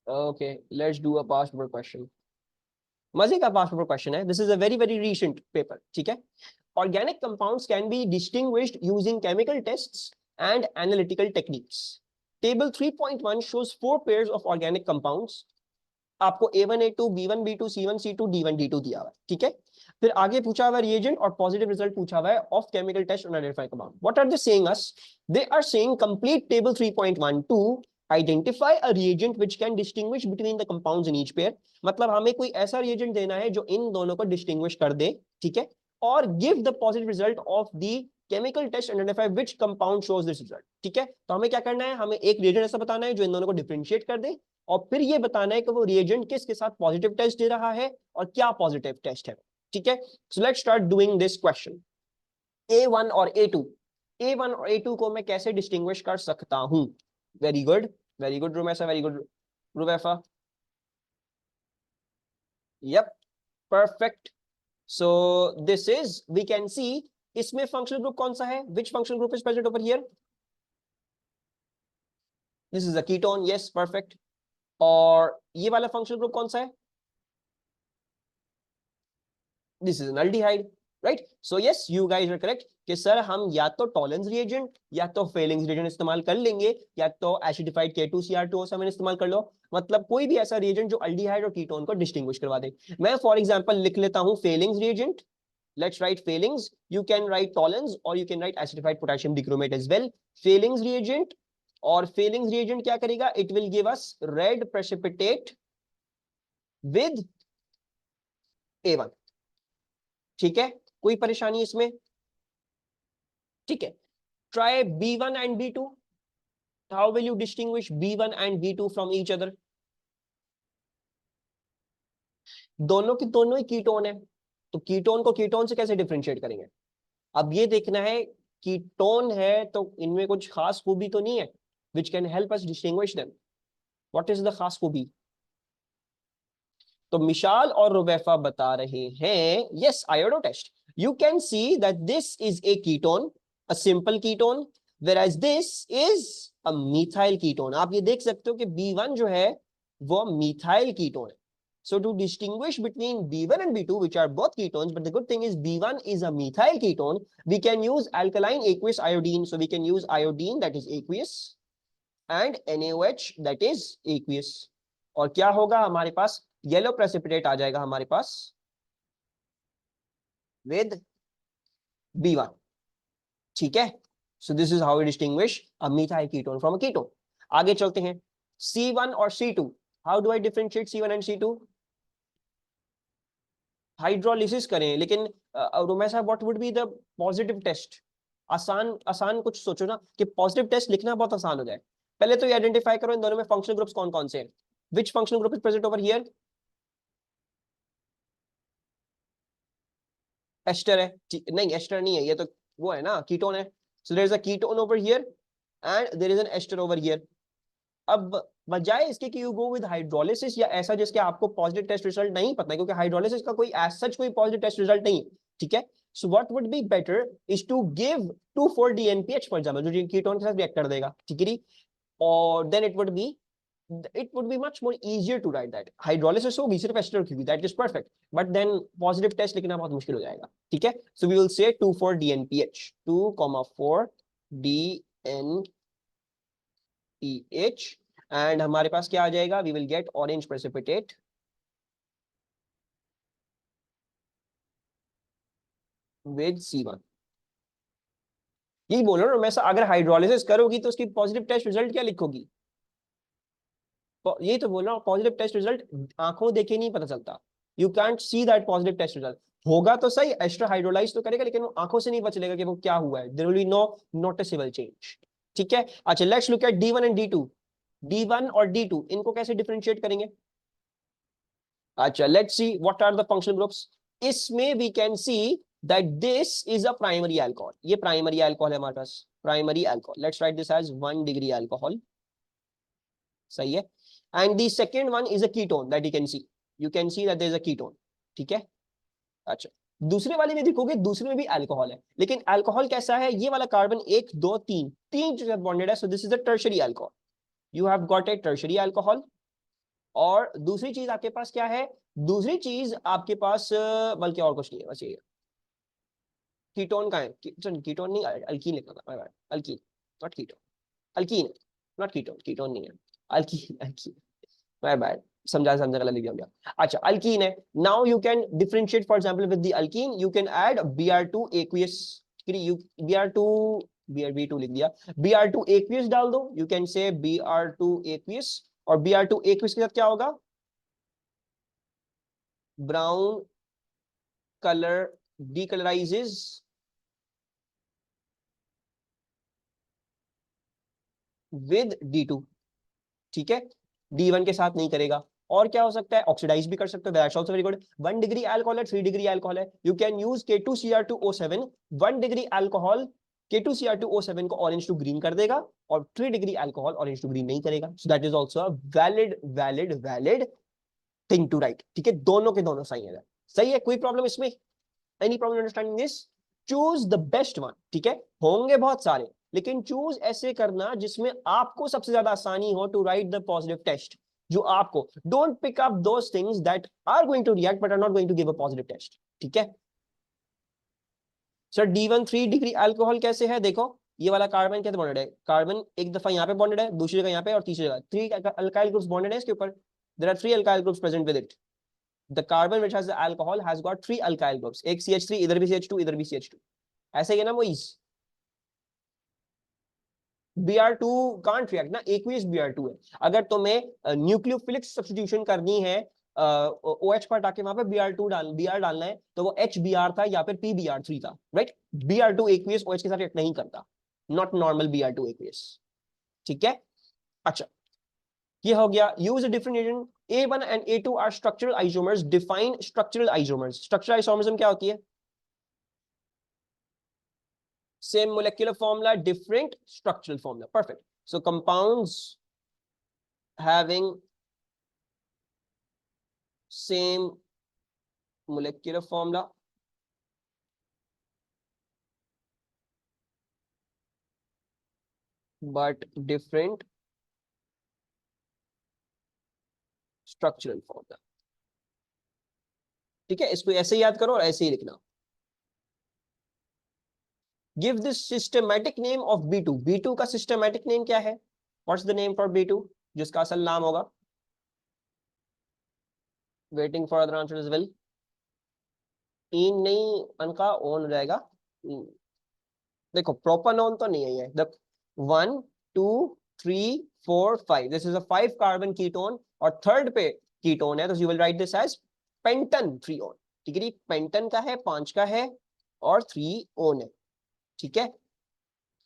Okay, let's do a past paper question. मजे का past paper question है, this is a very very recent paper, ठीक है। Organic compounds can be distinguished using chemical tests and analytical techniques. Table 3.1 shows four pairs of organic compounds। आपको A1 A2 B1 B2 C1 C2 D1 D2 दिया हुआ है, ठीक है। फिर आगे पूछा हुआ रिएजेंट और पॉजिटिव रिजल्ट पूछा हुआ है of chemical test on identify compound. What are they saying us? They are saying complete table 3.1 to identify a reagent which can distinguish between the compounds in each pair. मतलब हमें कोई ऐसा reagent देना है जो इन दोनों को डिस्टिंग्विश कर दे, ठीक है। और give the positive result of the chemical test identify which compound shows this result, ठीक है। तो हमें क्या करना है, हमें एक रिएजेंट ऐसा बताना है जो इन दोनों को डिफरेंशिएट कर दे, और फिर ये बताना है कि वो रिएजेंट किसके साथ पॉजिटिव टेस्ट दे रहा है और क्या पॉजिटिव टेस्ट है, ठीक है। So let's start doing this question. A1 और A2, A1 और A2 को मैं कैसे डिस्टिंग्विश कर सकता हूं? Very good, very good Rumaisa, very good Rubaifa. Yup, perfect. So this is, we can see, इसमें फंक्शनल ग्रुप कौन सा है? Which functional group is present over here? This is a ketone, yes perfect. और ये वाला फंक्शनल ग्रुप कौन सा है? This is an aldehyde, right. So yes, you guys are correct कि सर हम या तो टॉलेंस रिएजेंट या तो फेलिंग्स रिएजेंट इस्तेमाल कर लेंगे, या तो एसिडिफाइड K2Cr2O7 इस्तेमाल कर लो। मतलब कोई भी ऐसा रिएजेंट जो अल्डिहाइड और कीटोन को डिस्टिंग्विश करवा दे। मैं फॉर एग्जांपल लिख लेता हूं Fehling's reagent. Let's write Fehling's, you can write Tollens और you can write acidified potassium dichromate as well. Fehling's reagent, और फेलिंग्स रिएजेंट क्या करेगा? It will give us red precipitate with A1, ठीक है। कोई परेशानी इसमें? ठीक है। Try B1 and B2. How will you distinguish B1 and B2 from each other? दोनों की दोनों ही कीटोन है, तो कीटोन को कीटोन से कैसे डिफरेंशिएट करेंगे? अब ये देखना है, कीटोन है तो इनमें कुछ खास खूबी तो नहीं है which can help us distinguish them. What is the खास खूबी? तो मिशाल और रुबैफा बता रहे हैं yes, iodo test. You can see that this is a ketone, a simple ketone, whereas this is a methyl ketone। आप ये देख सकते हो कि B1 जो है वो methyl ketone है। So to distinguish between B1 and B2, which are both ketones, but the good thing is B1 is a methyl ketone, we can use alkaline aqueous iodine. So we can use iodine that is aqueous and NaOH that is aqueous। और क्या होगा हमारे पास? Yellow precipitate आ जाएगा हमारे पास with B1, ठीक है। So this is how we distinguish a methyl ketone from a ketone. आगे चलते हैं, C1 और C2। How do I differentiate C1 and C2? Hydrolysis करें, लेकिन Rumaisa what would be the positive test? आसान आसान कुछ सोचो ना कि पॉजिटिव टेस्ट लिखना बहुत आसान हो जाए। पहले तो ये आइडेंटिफाई करो इन दोनों में फंक्शनल ग्रुप्स कौन कौन से हैं। Which functional group is present over here? Ester है, नहीं एस्टर नहीं है, ये तो वो है ना, कीटोन है। So there is a ketone over here and there is an ester over here. अब बजाय इसके कि यू गो विद हाइड्रोलिसिस या ऐसा जिसके आपको पॉजिटिव टेस्ट रिजल्ट नहीं पता है, क्योंकि हाइड्रोलिसिस का कोई एज सच कोई पॉजिटिव टेस्ट रिजल्ट नहीं है, ठीक है। So what would be better is to give 2,4-DNPH for example, जो कीटोन के साथ रिएक्ट कर देगा, ठीक है। और देन it would be much more easier to write that। Hydrolysis होगी सिर्फ एस्टर की, that is perfect, but then positive test लिखना बहुत मुश्किल हो जाएगा, ठीक है। so we will say 2,4-DNPH, 2,4-DNPH, and हमारे पास क्या आ जाएगा? we will get orange precipitate with C1। यही बोल रहा हूँ मैं, अगर हाइड्रोलिसिस करोगी तो उसकी पॉजिटिव टेस्ट रिजल्ट क्या लिखोगी? यही तो बोल रहा हूँ, पॉजिटिव टेस्ट रिजल्ट आंखों देखे नहीं पता चलता। You can't see that positive test result. होगा तो सही, एक्स्ट्रा हाइड्रोलाइज तो करेगा, लेकिन वो आंखों से नहीं पता चलेगा कि वो क्या हुआ है। There will be no noticeable change, ठीक है। अच्छा, let's look at D1 and D2। D1 और D2 इनको कैसे डिफरेंशिएट करेंगे? अच्छा, let's see what are the functional groups. इसमें we can see that this is a primary alcohol. ये प्राइमरी अल्कोहल है हमारे पास, primary alcohol. Let's write this as 1 degree alcohol, सही है। And the second one is a ketone that you can see that there is a ketone, ठीक है। अच्छा, दूसरे वाले में देखोगे, दूसरे में भी अल्कोहल है, लेकिन अल्कोहल कैसा है? ये वाला कार्बन 1 2 3 जो बॉन्डेड है, so this is a tertiary alcohol. You have got a tertiary alcohol, और दूसरी चीज आपके पास क्या है, दूसरी चीज आपके पास बल्कि और कुछ नहीं है, बस ये कीटोन का है, कीटोन नहीं, अल्कीन लिखा था, अल्कीन नॉट कीटोन, अल्कीन है नॉट कीटोन, कीटोन नहीं है, अल्कीन, अल्कीन, माय बैड, समझा समझा गलत लिख दिया। अच्छा अल्कीन है। Now you can differentiate for example with the alkyne, you can add Br2 aqueous, you Br2, Br2 लिख दिया, Br2 aqueous डाल दो, you can say Br2 aqueous, और Br2 aqueous के साथ क्या होगा, brown colour decolorizes with D2, ठीक है, D1 के साथ नहीं करेगा। और क्या हो सकता है, ऑक्सीडाइज भी कर सकते हो, that's also very good. 1 degree alcohol है, 3 डिग्री अल्कोहल है, you can use K2Cr2O7, 1 degree alcohol K2Cr2O7 को ऑरेंज टू ग्रीन कर देगा, और 3 degree alcohol orange to green नहीं करेगा, so that is also a valid valid valid thing to write, ठीक है, दोनों के दोनों सही है, सही है, कोई प्रॉब्लम इसमें, any problem understanding this, choose the best one, ठीक है, होंगे बहुत सारे, लेकिन चूज ऐसे करना जिसमें आपको सबसे ज्यादा आसानी हो to write the positive test, जो आपको, don't pick up those things that are going to react but are not going to give a positive test, ठीक है। सर D1 3 डिग्री अल्कोहल कैसे है, देखो ये वाला कार्बन कैसे बॉन्डेड है, कार्बन एक दफा यहाँ पे बॉन्डेड है, दूसरी जगह यहाँ पे, और तीसरी जगह 3 अल्काइल ग्रुप्स बॉन्डेड है इसके ऊपर, there are 3 alkyl groups present with it, the carbon which has the alcohol has got 3 alkyl groups, एक CH3, इधर भी CH2, इधर भी CH2, ऐसे ही है ना मोइस, Br2 can't react ना, aqueous Br2 है, अगर तुम्हें न्यूक्लियोफिलिक सब्स्टिट्यूशन करनी है, OH पर हटा के वहां पे Br डालना है, तो वो HBr था या फिर PBr3 था, राइट, Br2 aqueous OH के साथ रिएक्ट नहीं करता, नॉट नॉर्मल Br2 aqueous, ठीक है। अच्छा ये हो गया, use different agent, A1 and A2 are structural isomers, define structural isomers, structural isomers क्या होती है, same molecular formula, different structural formula, perfect, so compounds having same molecular formula but different structural formula, ठीक है, इसको ऐसे ही याद करो और ऐसे ही लिखना। Give this systematic name of B2, B2 का सिस्टमैटिक नेम क्या है, what's the name for B2, जिसका असल नाम होगा, waiting for other answer is well, इन नहीं अनका ओन हो जाएगा, देखो प्रॉपर नोन तो नहीं है ये, the 1 2 3 4 5, this is a 5 carbon ketone, और थर्ड पे कीटोन है, तो you will write this as pentan 3 one, ठीक है, पेंटन का है, 5 का है, और 3 ओन है, ठीक है।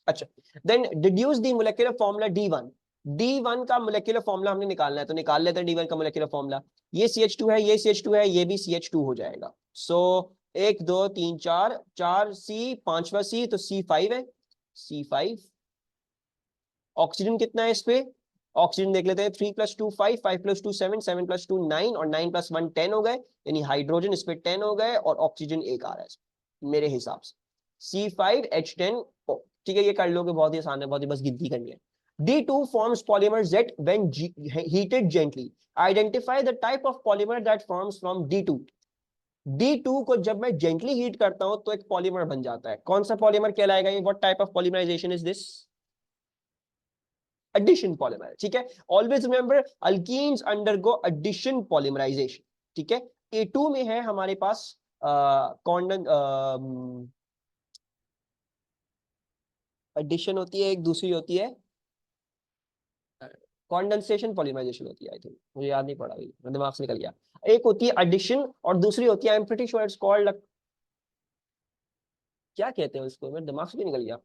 अच्छा then deduce the molecular formula D1, D1 का मोलेक्युलर फॉर्मूला हमने निकालना है, तो निकाल लेते हैं D1 का मोलेक्युलर फॉर्मूला, ये CH2 है, ये CH2 है, ये भी CH2 हो जाएगा, सो 1 2 3 4 4 C, पांचवा C, तो C5 है, C5, ऑक्सीजन कितना है इस पे, ऑक्सीजन देख लेते हैं, 3 + 2 5, 5 + 2 7, 7 + 2 9, और 9 + 1 10 हो गए, यानी हाइड्रोजन इस पे 10 हो गए, और ऑक्सीजन एक आ रहा है मेरे हिसाब से, C5H10, ठीक है, ये कर लोगे, बहुत ही आसान है, बहुत ही बस गिनती करनी है। D2 forms polymer Z when heated gently. Identify the type of polymer that forms from D2. D2 को जब मैं जेंटली हीट करता हूं तो एक पॉलीमर बन जाता है, कौन सा पॉलीमर कहलाएगा ये, what type of polymerisation is this, addition polymer, ठीक है, always remember alkenes undergo addition polymerisation, ठीक है। A2 में है हमारे पास कॉन्डन एडिशन होती है, एक दूसरी होती है कॉन्डेंसेशन पॉलीमराइजेशन होती है, आई थिंक, मुझे याद नहीं पड़ा, मेरे दिमाग से निकल गया, एक होती है एडिशन और दूसरी होती है, I am pretty sure it's called, क्या कहते हैं उसको, मेरे दिमाग से भी निकल गया,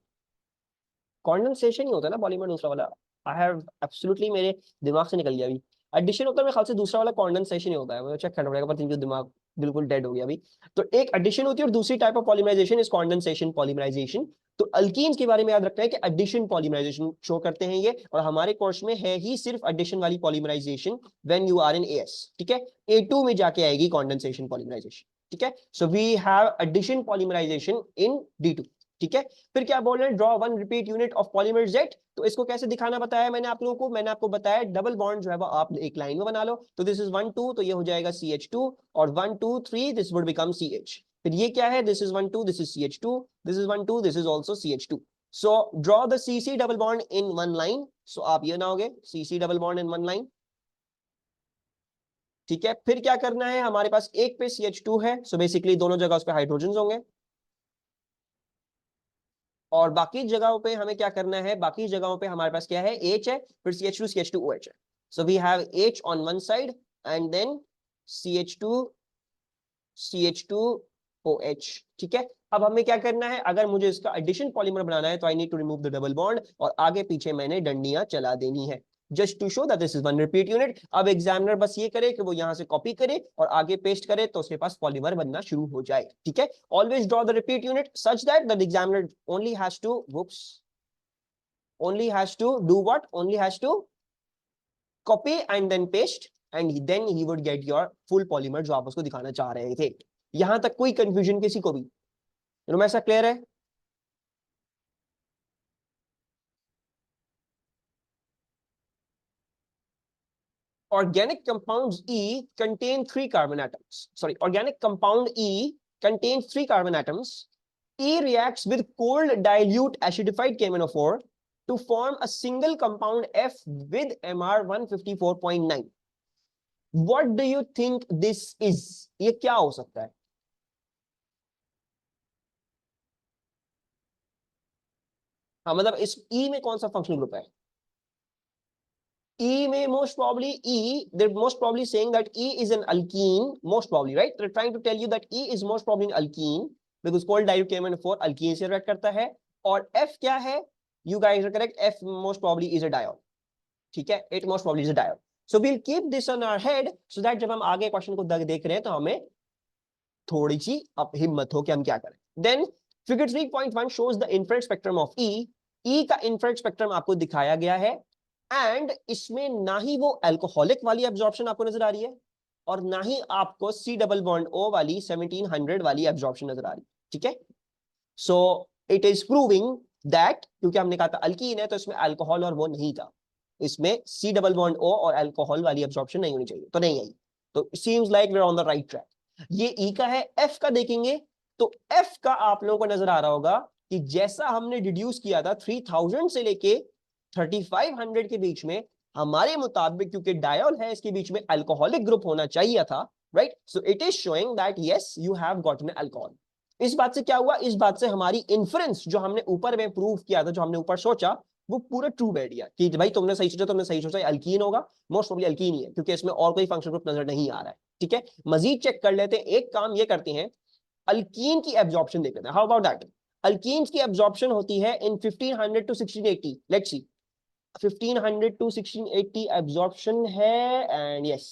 कॉन्डेंसेशन ही होता है ना पॉलीमर दूसरा वाला, आई हैव एब्सोल्युटली मेरे दिमाग से निकल गया अभी, एडिशन होता है मेरे ख्याल से दूसरा वाला कॉन्डेंसेशन ही होता है, मुझे चेक करना पड़ेगा, पर मुझे दिमाग बिल्कुल डेड हो गया अभी, तो एक एडिशन होती है और दूसरी type of polymerisation is condensation polymerisation, तो अल्कीन्स के बारे में याद रखना है कि एडिशन पॉलीमराइजेशन शो करते हैं ये, और हमारे कोर्स में है ही सिर्फ एडिशन वाली polymerisation when you are in AS, ठीक है, A2 में जाके आएगी कॉन्डेंसेशन पॉलीमराइजेशन, ठीक है, so we have addition polymerisation in D2, ठीक है। फिर क्या बोल रहे हैं, draw one repeat unit of polymer jet. तो इसको कैसे दिखाना बताया मैंने आप लोगों को, मैंने आपको बताया डबल बॉन्ड जो है वो आप एक लाइन में बना लो। तो दिस इज 1 2, तो ये हो जाएगा CH2, और 1 2 3 दिस वुड बिकम CH। फिर ये क्या है, this is 1 2, this is CH2, this is 1 2, this इज ऑल्सो CH2। So draw the CC double bond in one line. So आप ये बनाओगे CC double bond in one line. ठीक है, फिर क्या करना है, हमारे पास एक पे CH2 है, सो बेसिकली दोनों जगह उस पे हाइड्रोजन होंगे, और बाकी जगहों पे हमें क्या करना है, बाकी जगहों पे हमारे पास क्या है, H है, फिर CH2 CH2OH है। So we have H on one side and then CH2 CH2OH। ठीक है, अब हमें क्या करना है, अगर मुझे इसका एडिशन पॉलीमर बनाना है तो I need to remove the double bond, और आगे पीछे मैंने डंडियां चला देनी है, just to show that this is one repeat unit. अब एग्जामिनर बस ये करे कि वो यहां से कॉपी करे और आगे पेस्ट करे तो उसके पास पॉलीमर बनना शुरू हो जाए। ठीक है, always draw the repeat unit such that the examiner only has to do what, only has to copy and then paste, and then he would get your full polymer जो आप उसको दिखाना चाह रहे थे। यहां तक कोई कंफ्यूजन किसी को भी, ऐसा क्लियर है? Organic compounds E contain three carbon atoms. Sorry, organic compound E contains three carbon atoms. E reacts with cold dilute acidified KMnO4 to form a single compound F with MR 154.9. What do you think this is? ये क्या हो सकता है? हाँ, मतलब इस E में कौन सा फंक्शनल ग्रुप है? E may most probably they're most probably saying that E is an alkene, most probably, right? They're trying to tell you that E is most probably an alkene because cold dilute KMnO4 alkene से react करता है, और F क्या है? You guys are correct. F most probably is a diol. ठीक है, it most probably is a diol. So we'll keep this on our head so that जब हम आगे क्वेश्चन को देख रहे हैं तो हमें थोड़ी सी अब हिम्मत हो कि हम क्या करें। Then figure 3.1 shows the infrared spectrum of E. E का infrared spectrum आपको दिखाया गया है, एंड इसमें ना ही वो अल्कोहलिक वाली एब्जॉर्प्शन आपको नजर आ रही है, और ना ही आपको C डबल बॉन्ड O वाली 1700 वाली एब्जॉर्प्शन नजर आ रही है। ठीक है, so it is proving that, क्योंकि हमने कहा था अल्कीन है तो इसमें अल्कोहल और वो नहीं था, इसमें C डबल बॉन्ड O और अल्कोहल वाली एब्जॉर्प्शन नहीं होनी चाहिए, तो नहीं आई। तो seems like we are on the right track. ये E का है। F का देखेंगे तो F का आप लोगों को नजर आ रहा होगा कि जैसा हमने डिड्यूस किया था 3000 से लेके 3500 के बीच में, हमारे मुताबिक क्योंकि डायोल है इसके बीच में अल्कोहलिक ग्रुप होना चाहिए था, right? So it is showing that yes you have gotten alcohol. इस बात से क्या हुआ, इस बात से हमारी इन्फ्रेंस जो हमने ऊपर में प्रूव किया था, जो हमने ऊपर सोचा, वो पूरा ट्रू बैठ गया कि भाई तुमने सही सोचा अल्कीन होगा, मोस्ट प्रोबेबली अल्कीन ही है क्योंकि इसमें और कोई फंक्शनल ग्रुप नजर नहीं आ रहा है। ठीक है, मजीद चेक कर लेते हैं, एक काम ये करते हैं, अल्कीन की एब्जॉर्प्शन देख लेते हैं। How about that? अल्कीन्स की एब्जॉर्प्शन होती है in 1500 to 1680। Let's see, 1500 to 1680 absorption है, एंड यस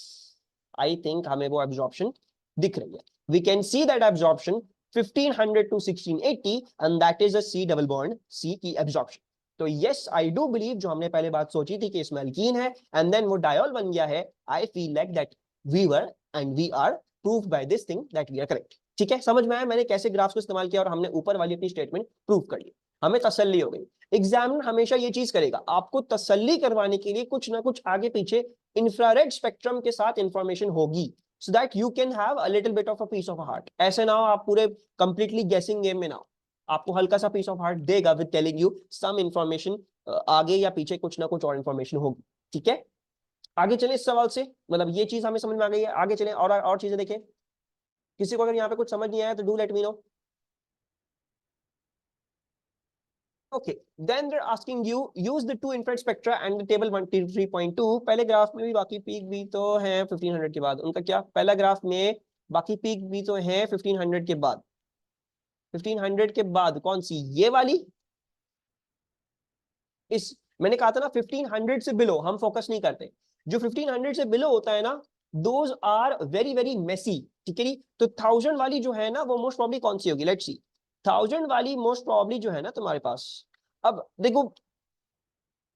आई थिंक हमें वो एब्जॉर्प्शन दिख रही है। We can see that absorption 1500 to 1680 and that is a C double bond C की एब्जॉर्प्शन। तो यस आई डू बिलीव जो हमने पहले बात सोची थी कि इसमें अल्कीन है एंड देन वो डायोल बन गया है, I feel like that we were and we are proved by this thing that we are correct. ठीक है, समझ में आया मैंने कैसे ग्राफ्स को इस्तेमाल किया और हमने ऊपर वाली अपनी स्टेटमेंट प्रूव कर ली, हमें तसल्ली हो गई। एग्जामिनर हमेशा ये चीज करेगा, आपको तसल्ली करवाने के लिए कुछ ना कुछ आगे पीछे इंफ्रारेड स्पेक्ट्रम के साथ इंफॉर्मेशन होगी, so that you can have a little bit of a piece of a heart। ऐसे ना हो आप पूरे कंप्लीटली गेसिंग गेम में ना हो, आपको हल्का सा पीस ऑफ हार्ट देगा with telling you some information, आगे या पीछे कुछ ना कुछ और इंफॉर्मेशन होगी। ठीक है, आगे चले इस सवाल से, मतलब ये चीज हमें समझ में आ गई है, आगे चले और चीजें देखें। किसी को अगर यहाँ पे कुछ समझ नहीं आया तो do let me know. Okay, then they're asking you use the two infrared spectra and the table 1.3.2। पहले ग्राफ में भी बाकी पीक भी तो है 1500 के बाद, उनका क्या, पहला ग्राफ में बाकी पीक भी तो है 1500 के बाद। 1500 के बाद कौन सी, ये वाली? इस मैंने कहा था ना 1500 से बिलो हम फोकस नहीं करते, जो 1500 से बिलो होता है ना those are very very messy. ठीक है, तो 1000 वाली जो है ना वो मोस्ट प्रॉब्ली कौन सी होगी, लेट्स सी। 1000 वाली मोस्ट प्रॉब्ली जो है ना तुम्हारे पास, अब देखो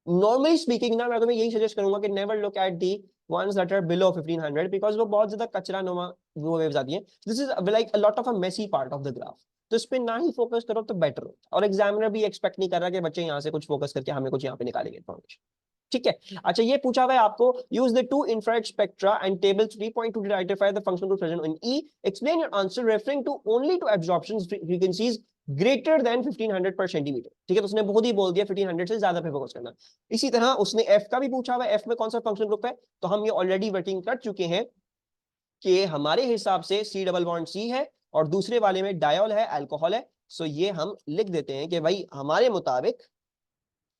नॉर्मली स्पीकिंग ना मैं तुम्हें यही सजेस्ट करूंगा कि never look at the ones that are below 1500 because वो बहुत ज्यादा कचरा नुमा वो वेव्स आती हैं। This is like a lot of a messy part of the graph. तो इस पे ना ही फोकस करो तो बेटर होता है, और एग्जामिनर भी एक्सपेक्ट नहीं कर रहा कि बच्चे यहाँ से कुछ फोकस करके हमें कुछ यहाँ पे निकालेंगे इन्फॉर्मेशन। ठीक है। अच्छा, ये पूछा हुआ है आपको, use the two infrared spectra and table 3.2 to identify the functional group present in E, explain your answer referring to only two absorption frequencies greater than 1500 per centimetre. ठीक है, तो उसने बहुत ही बोल दिया 1500 से ज्यादा पे फोकस करना। इसी तरह उसने एफ का भी पूछा हुआ है, एफ में कौन सा फंक्शनल ग्रुप है, तो हम ये ऑलरेडी वर्किंग कर चुके हैं कि हमारे हिसाब से सी डबल बॉन्ड सी है और दूसरे वाले में डायोल है, अल्कोहल है। सो ये हम लिख देते हैं कि भाई हमारे मुताबिक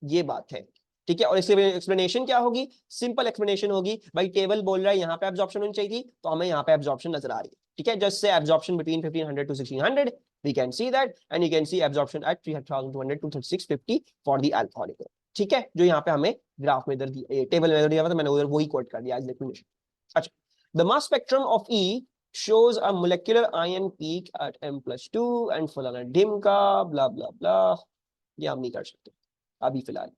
ये बात है। ठीक है, और इसके एक्सप्लेनेशन क्या होगी, सिंपल एक्सप्लेनेशन होगी, भाई टेबल बोल रहा है यहाँ पे एब्जॉर्प्शन होनी चाहिए थी, तो हमें यहाँ पे एब्जॉर्प्शन नजर आ रही है। ठीक है, just say absorption between 1500 to 1600, we can see that, and you can see absorption at 3200 to 3650 for the alcoholic। ठीक है, जो यहाँ पे हमें ग्राफ में इधर दिया, टेबल में इधर दिया हुआ था, मैंने उधर वही कोट कर दिया एज एक्सप्लेनेशन। अच्छा, the mass spectrum of E shows a molecular ion peak at m+2 and फलाना dim का blah blah blah, ये हम नहीं कर सकते अभी फिलहाल।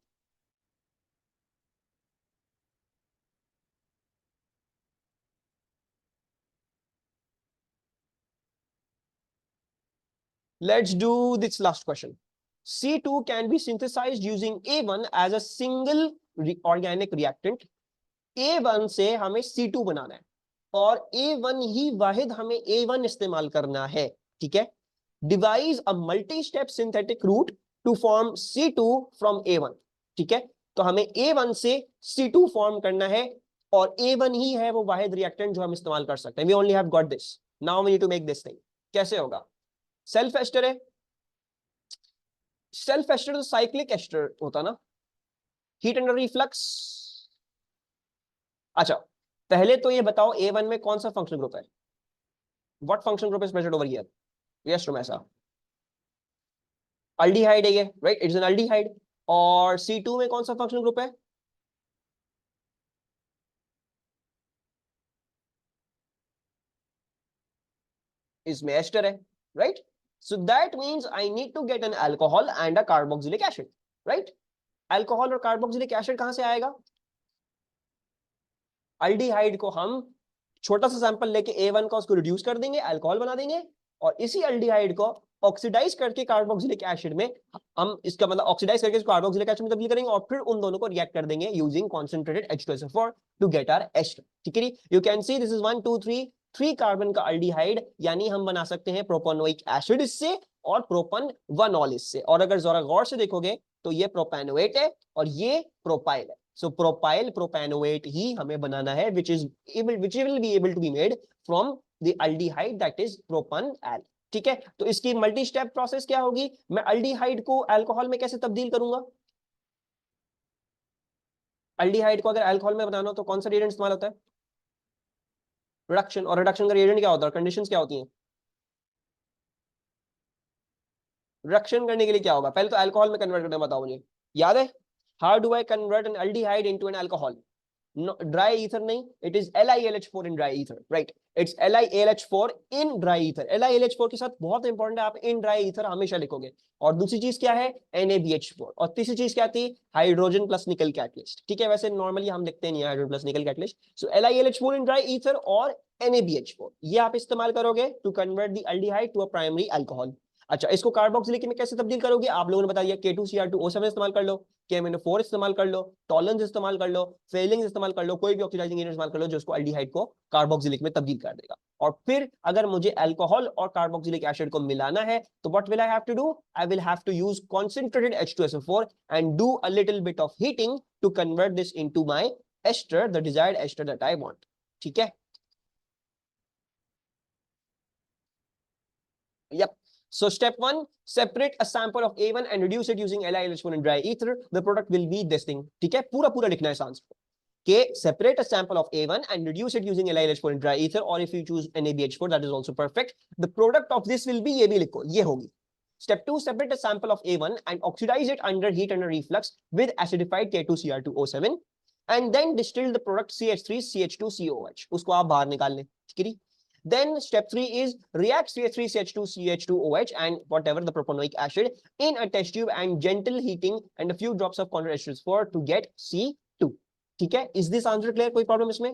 Let's do this last question. C2 can be synthesized using A1 as a single organic reactant. A1 से हमें C2 बनाना है और A1 ही वाहिद हमें A1 इस्तेमाल करना है। ठीक है, devise a multi step synthetic route to form C2 from A1। ठीक है, तो हमें A1 से C2 फॉर्म करना है और A1 ही है वो वाहिद रिएक्टेंट जो हम इस्तेमाल कर सकते हैं। We only have got this, now we need to make this thing. कैसे होगा, सेल्फ एस्टर है, सेल्फ एस्टर तो साइक्लिक एस्टर होता ना, हीट अंडर रिफ्लक्स। अच्छा, पहले तो ये बताओ A1 में कौन सा फंक्शनल ग्रुप है, what functional group is present over here, yes टू मैसा, अल्डिहाइड है ये, राइट, इट्स एन अल्डिहाइड। और C2 में कौन सा फंक्शनल ग्रुप है, इसमें एस्टर है, right. So that means I need to get an alcohol and a carboxylic acid, right. Alcohol और कार्बोक्सिलिक एसिड कहां से आएगा, अल्डिहाइड को हम छोटा सा सैंपल लेके A1 का उसको रिड्यूस कर देंगे, अल्कोहल बना देंगे, और इसी अल्डिहाइड को ऑक्सीडाइज करके कार्बोक्सिलिक एसिड में, हम इसका मतलब ऑक्सीडाइज करके इसको कार्बोक्सिलिक एसिड में तब्दील करेंगे और फिर उन दोनों को रिएक्ट कर देंगे using concentrated H2SO4 to get our ester. ठीक है, you can see this is 1 2 3 3 carbon का अल्डिहाइड, यानी हम बना सकते हैं प्रोपेनोइक एसिड इससे और प्रोपन वनॉल इससे। और अगर जरा गौर से देखोगे तो ये प्रोपेनोएट है और ये प्रोपाइल है। सो प्रोपाइल प्रोपेनोएट ही हमें बनाना है which will be able to be made from the aldehyde that is propanal। ठीक है, तो इसकी मल्टी स्टेप प्रोसेस क्या होगी, मैं अल्डिहाइड को अल्कोहल में कैसे तब्दील करूंगा, अल्डिहाइड को अगर अल्कोहल में बनाना हो तो कौन सा रिएजेंट इस्तेमाल होता है, रिडक्शन। और रिडक्शन का रिएजेंट क्या होता है, कंडीशंस क्या होती हैं, रिडक्शन करने के लिए क्या होगा, पहले तो अल्कोहल में कन्वर्ट करना बताओ मुझे, याद है, how do I convert an aldehyde into an alcohol, dry ether नहीं, it is LiLH4 in dry ether, right, it's LiLH4 in dry ether. LiLH4 के साथ बहुत इंपॉर्टेंट है, आप इन ड्राई ईथर हमेशा लिखोगे। और दूसरी चीज क्या है, NaBH4। और तीसरी चीज क्या थी, हाइड्रोजन प्लस निकल कैटलिस्ट। ठीक है, वैसे नॉर्मली हम लिखते नहीं hydrogen plus nickel catalyst. So LiLH4 in dry ether और NaBH4 ये आप इस्तेमाल करोगे to convert the aldehyde to a primary alcohol. अच्छा, इसको कार्बोक्सिलिक में कैसे तब्दील करोगे, आप लोगों ने बता दिया K2Cr2O7 इस्तेमाल कर लो, KMnO4 इस्तेमाल कर लो, टॉलरेंस इस्तेमाल कर लो, फेलिंग इस्तेमाल कर लो, कोई भी ऑक्सीडाइजिंग एजेंट इस्तेमाल कर लो जो उसको एल्डिहाइड को कार्बोक्सिलिक में तब्दील कर देगा। और फिर अगर मुझे अल्कोहल और कार्बोक्सिलिक एसिड को मिलाना है तो what will I have to do, I will have to use concentrated H2SO4 and do a little bit of heating to convert this into my ester, the desired ester that I want। ठीक है, yep। So step 1, separate a sample of A1 and reduce it using LiLH4 and dry ether। The product will be this thing। ठीक है, पूरा पूरा लिखना है answer के separate a sample of A1 and reduce it using LiLH4 and dry ether, or if you choose NaBH4 that is also perfect। The product of this will be, ये भी लिखो, ये होगी। Step 2, separate a sample of A1 and oxidize it under heat under reflux with acidified K2Cr2O7 and then distill the product CH3CH2COH। उसको आप बाहर निकाल लें। ठीक है, then step 3 is react CH3CH2CH2OH and whatever the propanoic acid in a test tube and gentle heating and a few drops of concentrated H2SO4 to get C2। ठीक है, is this answer clear, कोई problem इसमें?